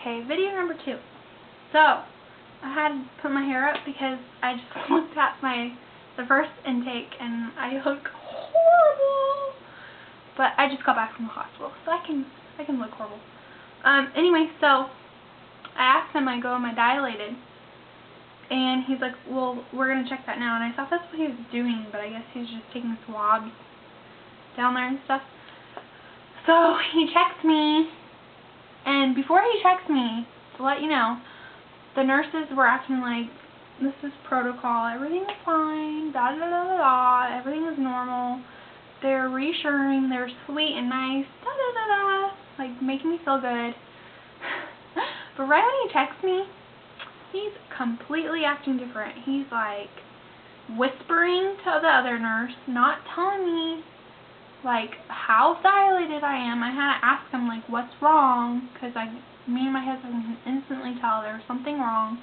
Okay, video number 2. So, I had to put my hair up because I just looked at the first intake and I look horrible. But I just got back from the hospital, so I can look horrible. Anyway, so I asked him, I go, am I dilated? And he's like, well, we're going to check that now. And I thought that's what he was doing, but I guess he was just taking swabs down there and stuff. So he checks me, and before he checks me, to let you know, the nurses were acting like, this is protocol, everything is fine, da da da da da, everything is normal. They're reassuring, they're sweet and nice, da da da da, like making me feel good. But right when he checks me, he's completely acting different. He's like whispering to the other nurse, not telling me like how dilated I am. I had to ask him like what's wrong, because me and my husband can instantly tell there's something wrong.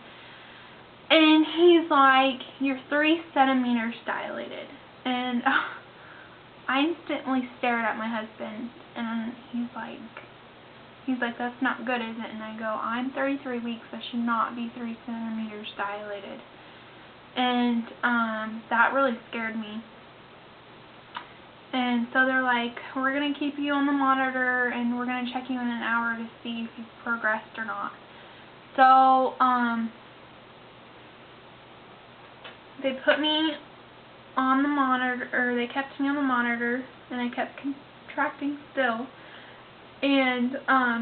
And he's like, you're 3 centimeters dilated. And I instantly stared at my husband, and he's like, that's not good, is it? And I go, I'm 33 weeks, I should not be 3 centimeters dilated. And that really scared me. And so they're like, we're going to keep you on the monitor, and we're going to check you in an hour to see if you've progressed or not. So, they put me on the monitor, or they kept me on the monitor, and I kept contracting still. And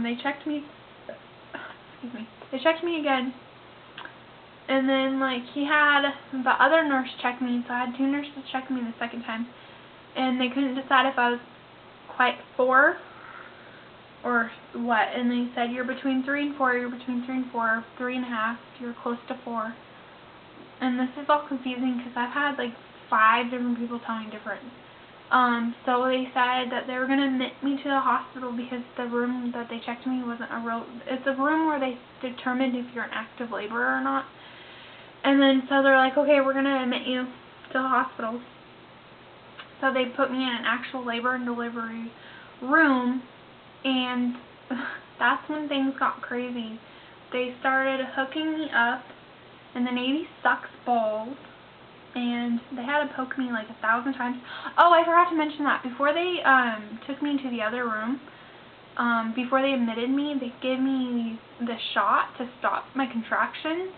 they checked me, they checked me again. And then, like, he had the other nurse check me, so I had 2 nurses check me the second time. And they couldn't decide if I was quite 4 or what. And they said, you're between 3 and 4, you're between 3 and 4, 3 and a half, you're close to 4. And this is all confusing because I've had like 5 different people tell me different. So they said that they were going to admit me to the hospital because the room that they checked me wasn't a real, it's a room where they determined if you're in active labor or not. And then so they're like, okay, we're going to admit you to the hospital. So they put me in an actual labor and delivery room, and that's when things got crazy. They started hooking me up, and the Navy sucks balls, and they had to poke me like 1,000 times. Oh, I forgot to mention that. Before they took me into the other room, before they admitted me, they gave me the shot to stop my contractions,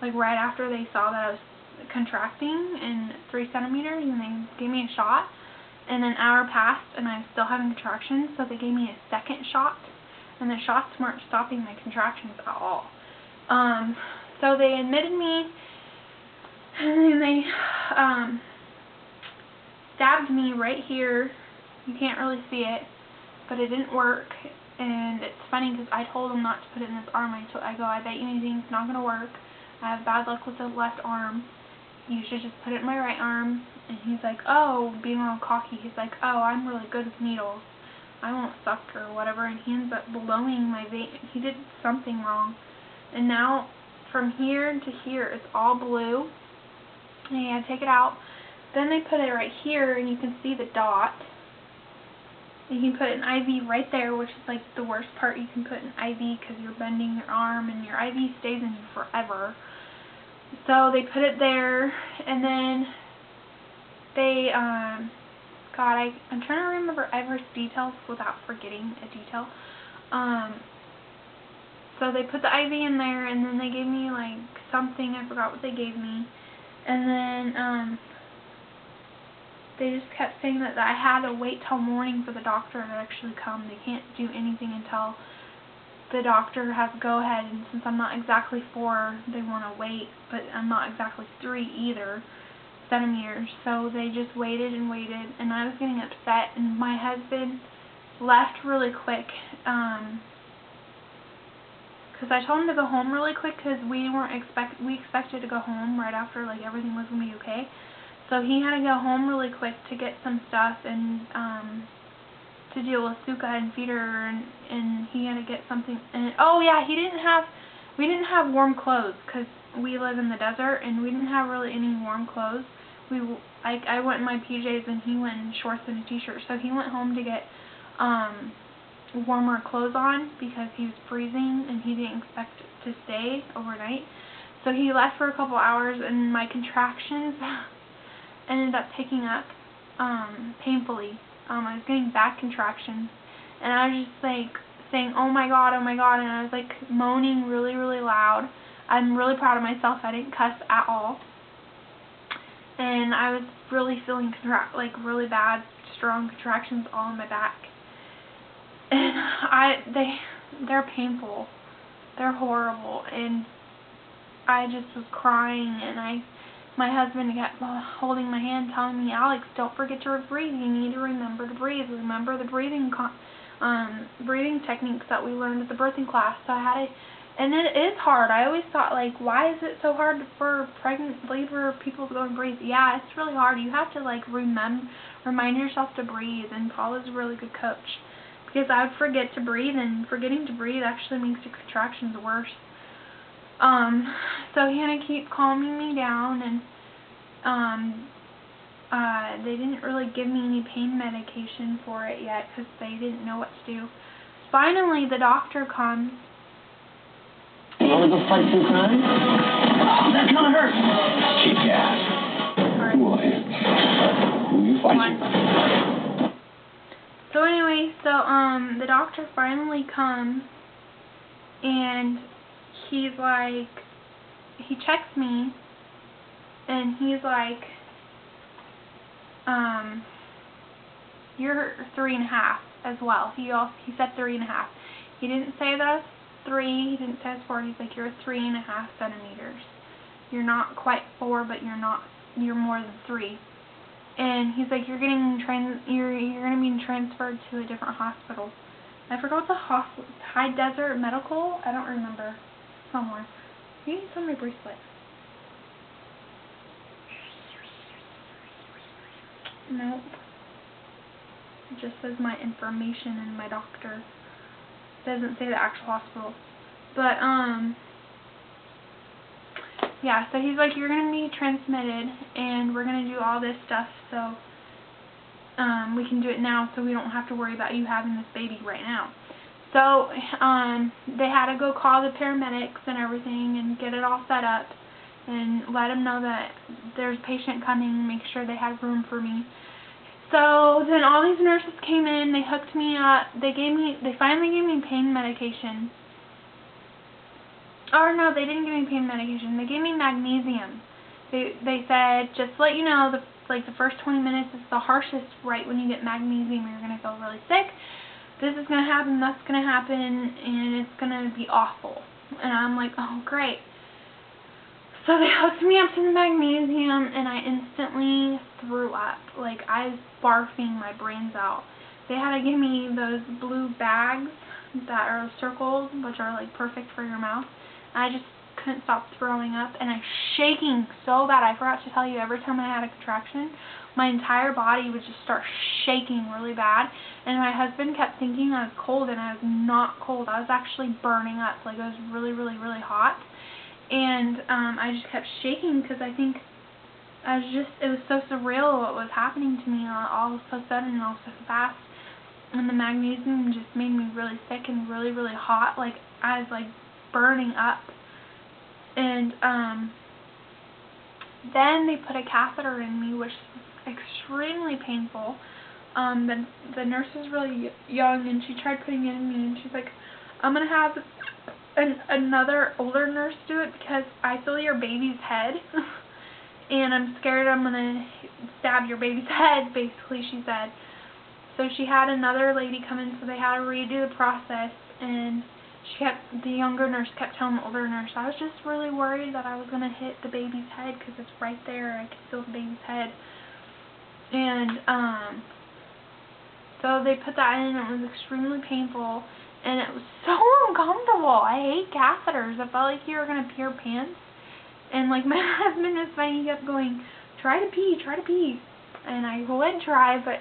like right after they saw that I was contracting in 3 centimeters, and they gave me a shot, and an hour passed and I was still having contractions, so they gave me a second shot, and the shots weren't stopping my contractions at all. So they admitted me, and then they stabbed me right here. You can't really see it, but it didn't work. And it's funny because I told them not to put it in this arm. I go, I bet you anything it's not going to work. I have bad luck with the left arm. You should just put it in my right arm. And he's like, oh, being all cocky, he's like, oh, I'm really good with needles, I won't suck or whatever. And he ends up blowing my vein. He did something wrong. And now, from here to here, it's all blue. And he had to take it out. Then they put it right here, and you can see the dot. And you can put an IV right there, which is like the worst part. You can put an IV because you're bending your arm, and your IV stays in you forever. So they put it there, and then they, I'm trying to remember every detail without forgetting a detail. So they put the IV in there, and then they gave me like something, I forgot what they gave me. And then, they just kept saying that I had to wait till morning for the doctor to actually come. They can't do anything until the doctor has go ahead, and since I'm not exactly 4, they want to wait, but I'm not exactly 3 either centimeters. So they just waited and waited, and I was getting upset, and my husband left really quick, because I told him to go home really quick because we expected to go home right after like everything was going to be okay. So he had to go home really quick to get some stuff and to deal with Suka and feed her, and he had to get something. And oh yeah, we didn't have warm clothes because we live in the desert, and we didn't have really any warm clothes. I went in my PJs, and he went in shorts and a t-shirt. So he went home to get warmer clothes on because he was freezing and he didn't expect to stay overnight. So he left for a couple hours, and my contractions ended up picking up painfully. I was getting back contractions, and I was just like saying, oh my god, and I was like moaning really, really loud. I'm really proud of myself. I didn't cuss at all. And I was really feeling like really bad, strong contractions all in my back. And they're painful. They're horrible. And I just was crying, and my husband kept holding my hand, telling me, Alex, don't forget to breathe. You need to remember to breathe. Remember the breathing techniques that we learned at the birthing class. So I had to. And it is hard. I always thought, like, why is it so hard for pregnant labor people to go and breathe? Yeah, it's really hard. You have to, like, remind yourself to breathe, and Paul is a really good coach. Because I would forget to breathe, and forgetting to breathe actually makes the contractions worse. So he had to keep calming me down, and they didn't really give me any pain medication for it yet because they didn't know what to do. Finally, the doctor comes. You want to go fight some crime? Oh, that's gonna hurt. Keep gas. Who are you? Who are you fighting? So anyway, the doctor finally comes, and he's like, he checks me, and he's like, you're 3.5 as well. He said 3.5. He didn't say that I was 3. He didn't say I was 4. He's like, you're 3.5 centimeters. You're not quite 4, but you're more than 3. And he's like, you're gonna be transferred to a different hospital. I forgot what the hospital. High Desert Medical. I don't remember. Somewhere. Maybe it's on my bracelet. Nope. It just says my information and my doctor. It doesn't say the actual hospital. But, yeah, so he's like, you're going to be transmitted, and we're going to do all this stuff, so, we can do it now, so we don't have to worry about you having this baby right now. So, they had to go call the paramedics and everything, and get it all set up, and let them know that there's a patient coming, make sure they had room for me. So then all these nurses came in, they hooked me up, they finally gave me pain medication. Or no, they didn't give me pain medication, they gave me magnesium. They said, just to let you know, the first 20 minutes is the harshest, right when you get magnesium, you're going to feel really sick. This is going to happen, that's going to happen, and it's going to be awful. And I'm like, oh great. So they hooked me up to the magnesium, and I instantly threw up. Like, I was barfing my brains out. They had to give me those blue bags that are circled, which are, like, perfect for your mouth. And I just couldn't stop throwing up, and I'm shaking so bad. I forgot to tell you, every time I had a contraction, my entire body would just start shaking really bad. And my husband kept thinking I was cold, and I was not cold. I was actually burning up. Like, I was really, really, really hot. And I just kept shaking because I think it was so surreal what was happening to me all so sudden and all so fast. And the magnesium just made me really sick and really, really hot. Like, I was like burning up. And then they put a catheter in me, which was extremely painful. The nurse was really young, and she tried putting it in me, and she's like, I'm going to have another older nurse do it because I feel your baby's head and I'm scared I'm going to stab your baby's head, basically, she said. So she had another lady come in, so they had to redo the process, and the younger nurse kept telling the older nurse, I was just really worried that I was going to hit the baby's head because it's right there, I could feel the baby's head. And so they put that in, and it was extremely painful. And it was so uncomfortable. I hate catheters. I felt like you were going to pee your pants. And, like, my husband was funny. He kept going, try to pee, try to pee. And I would try, but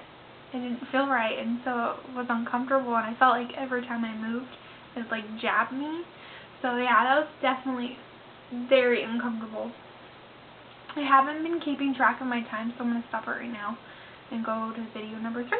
it didn't feel right. And so it was uncomfortable. And I felt like every time I moved, it would, like, jab me. So, yeah, that was definitely very uncomfortable. I haven't been keeping track of my time, so I'm going to stop it right now and go to video number 3.